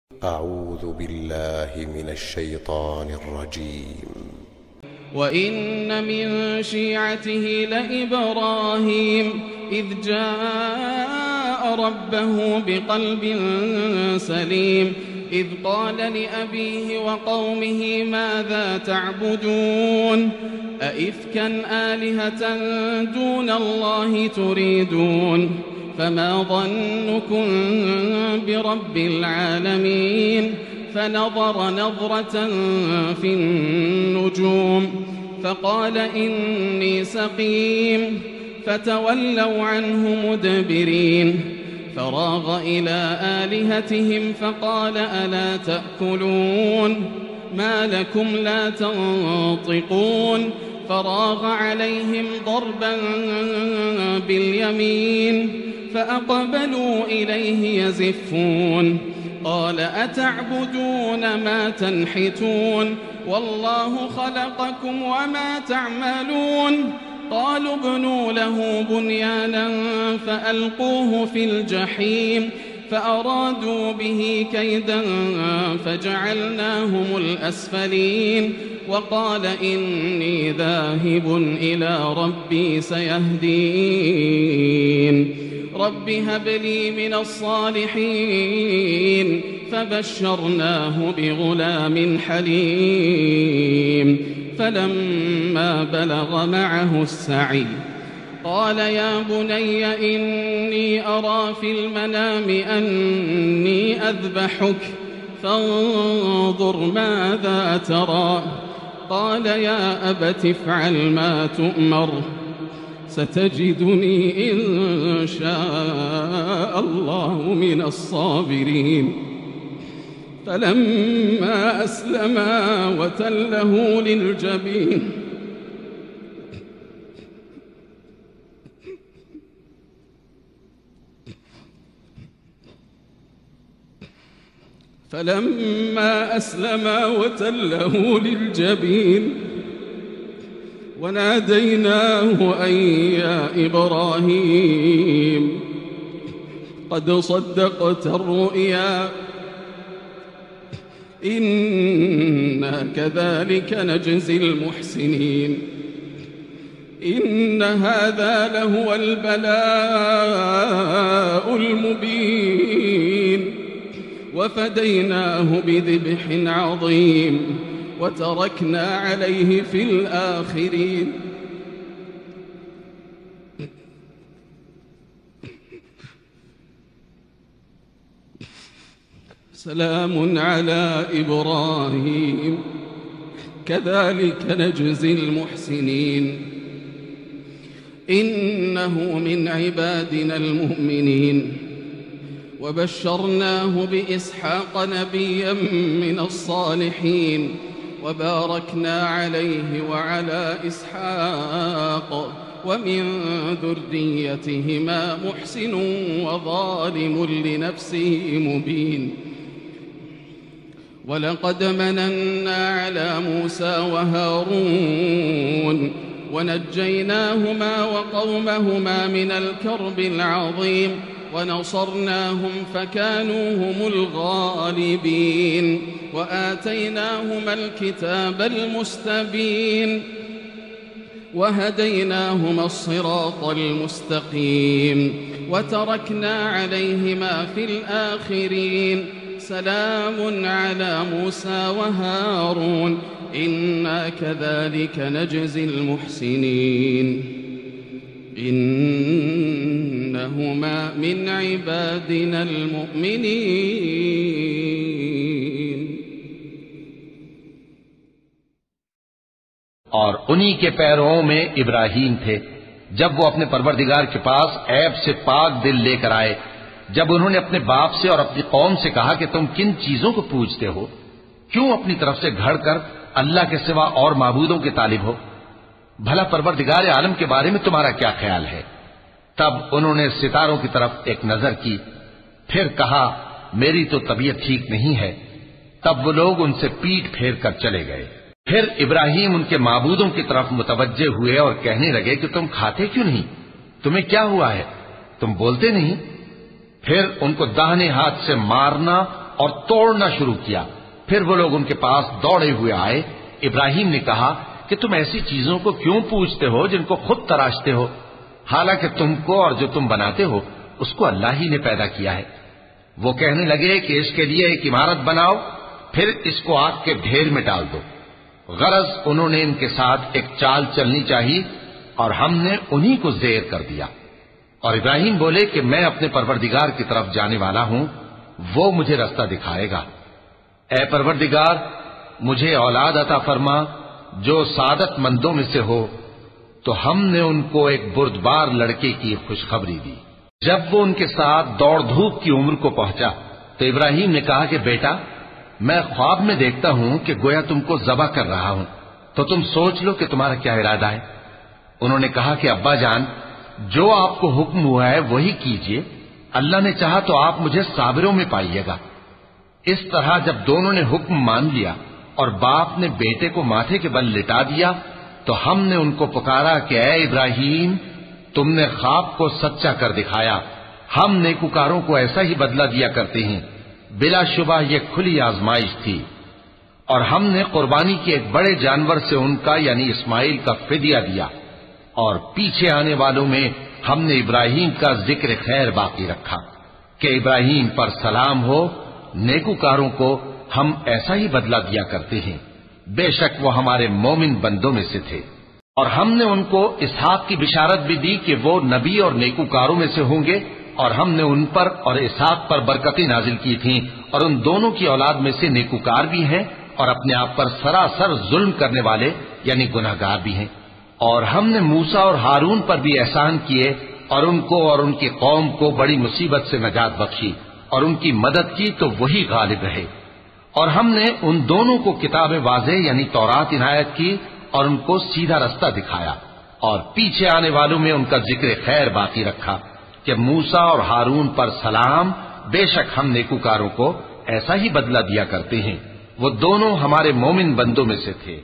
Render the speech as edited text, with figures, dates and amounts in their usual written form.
أعوذ بالله من الشيطان الرجيم. وإن من شيعته لإبراهيم إذ جاء ربه بقلب سليم إذ قال لأبيه وقومه ماذا تعبدون أئفكا آلهة دون الله تريدون فما ظنكم برب العالمين فنظر نظرة في النجوم فقال إني سقيم فتولوا عنه مدبرين فراغ إلى آلهتهم فقال ألا تأكلون ما لكم لا تنطقون فراغ عليهم ضربا باليمين فأقبلوا إليه يزفون قال أتعبدون ما تنحتون والله خلقكم وما تعملون قالوا ابنوا له بنيانا فألقوه في الجحيم فأرادوا به كيدا فجعلناهم الأسفلين وقال إني ذاهب إلى ربي سيهدين رب هب لي من الصالحين فبشرناه بغلام حليم فلما بلغ معه السعي قال يا بني إني أرى في المنام أني أذبحك فانظر ماذا ترى قال يا أبت افعل ما تؤمر ستجدني إن شاء الله من الصابرين فلما أسلما وتله للجبين وناديناه أن يا إبراهيم قد صدقت الرؤيا إنا كذلك نجزي المحسنين إن هذا لهو البلاء المبين وفديناه بذبح عظيم وتركنا عليه في الآخرين سلام على إبراهيم كذلك نجزي المحسنين إنه من عبادنا المؤمنين وبشرناه بإسحاق نبيا من الصالحين وباركنا عليه وعلى إسحاق ومن ذريتهما محسن وظالم لنفسه مبين ولقد مننا على موسى وهارون ونجيناهما وقومهما من الكرب العظيم ونصرناهم فكانوا هم الغالبين وآتيناهما الكتاب المستبين وهديناهما الصراط المستقيم وتركنا عليهما في الآخرين سلام على موسى وهارون إنا كذلك نجزي المحسنين إنهما من عبادنا المؤمنين और उन्हीं के पैरों में इब्राहीम थे जब वो अपने परवरदिगार के पास ऐब से पाक दिल लेकर आए जब उन्होंने अपने बाप से और अपनी कौम से कहा कि तुम किन चीजों को पूजते हो क्यों अपनी तरफ से घड़ कर अल्लाह के सिवा और माबूदों के तालिब हो भला परवरदिगार आलम के बारे में तुम्हारा क्या ख्याल है तब उन्होंने सितारों की तरफ एक नजर की फिर कहा मेरी तो तबीयत ठीक नहीं है तब वो लोग उनसे पीठ फेर कर चले गए फिर इब्राहीम उनके माबूदों की तरफ मुतवज्जे हुए और कहने लगे कि तुम खाते क्यों नहीं तुम्हें क्या हुआ है तुम बोलते नहीं फिर उनको दाहिने हाथ से मारना اور توڑنا شروع کیا۔ پھر وہ لوگ ان کے پاس دوڑے ہوئے آئے۔ ابراہیم نے کہا کہ تم ایسی چیزوں کو کیوں پوجتے ہو جن کو خود تراشتے ہو، حالانکہ تم کو اور جو تم بناتے ہو اس کو اللہ ہی نے پیدا کیا ہے۔ وہ کہنے لگے کہ اس کے لیے ایک عمارت بناؤ، پھر اس کو آگ کے ڈھیر میں ڈال دو۔ غرض انہوں نے ان کے ساتھ ایک چال چلنی چاہی اور ہم نے انہی کو زیر کر دیا۔ اور ابراہیم بولے کہ میں اپنے پروردگار کی طرف جانے والا ہوں، وہ مجھے رستہ دکھائے گا۔ اے پروردگار، مجھے اولاد عطا فرما جو سعادت مندوں میں سے ہو۔ تو ہم نے ان کو ایک بردبار لڑکے کی خوشخبری دی۔ جب وہ ان کے ساتھ دوڑ دھوپ کی عمر کو پہنچا تو ابراہیم نے کہا کہ بیٹا، میں خواب میں دیکھتا ہوں کہ گویا تم کو ذبح کر رہا ہوں، تو تم سوچ لو کہ تمہارا کیا ارادہ ہے۔ انہوں نے کہا کہ ابا جان، جو آپ کو حکم ہوا ہے وہی کیجئے، اللہ نے چاہا تو آپ مجھے صابروں میں پائیے گا۔ اس طرح جب دونوں نے حکم مان لیا اور باپ نے بیٹے کو ماتھے کے بل لٹا دیا تو ہم نے ان کو پکارا کہ اے ابراہیم، تم نے خواب کو سچا کر دکھایا، ہم نیکوکاروں کو ایسا ہی بدلہ دیا کرتے ہیں۔ بلا شبہ یہ کھلی آزمائش تھی، اور ہم نے قربانی کے ایک بڑے جانور سے ان کا یعنی اسماعیل کا فدیہ دیا، اور پیچھے آنے والوں میں ہم نے ابراہیم کا ذکر خیر باقی رکھا کہ ابراہیم پر سلام ہو، نیکوکاروں کو ہم ایسا ہی بدلہ دیا کرتے ہیں، بے شک وہ ہمارے مومن بندوں میں سے تھے۔ اور ہم نے ان کو اسحاق کی بشارت بھی دی کہ وہ نبی اور نیکوکاروں میں سے ہوں گے، اور ہم نے ان پر اور اسحاق پر برکتیں نازل کی تھیں، اور ان دونوں کی اولاد میں سے نیکوکار بھی ہیں اور اپنے آپ پر سراسر ظلم کرنے والے یعنی گناہگار بھی ہیں۔ اور ہم نے موسیٰ اور ہارون پر بھی احسان کیے اور ان کو اور ان کی قوم کو بڑی مصیبت سے نجات بخشی اور ان کی مدد کی تو وہی غالب رہے۔ اور ہم نے ان دونوں کو کتاب واضح یعنی تورات عنایت کی اور ان کو سیدھا رستہ دکھایا، اور پیچھے آنے والوں میں ان کا ذکر خیر باقی رکھا کہ موسیٰ اور ہارون پر سلام، بے شک ہم نیکوکاروں کو ایسا ہی بدلہ دیا کرتے ہیں، وہ دونوں ہمارے مومن بندوں میں سے تھے۔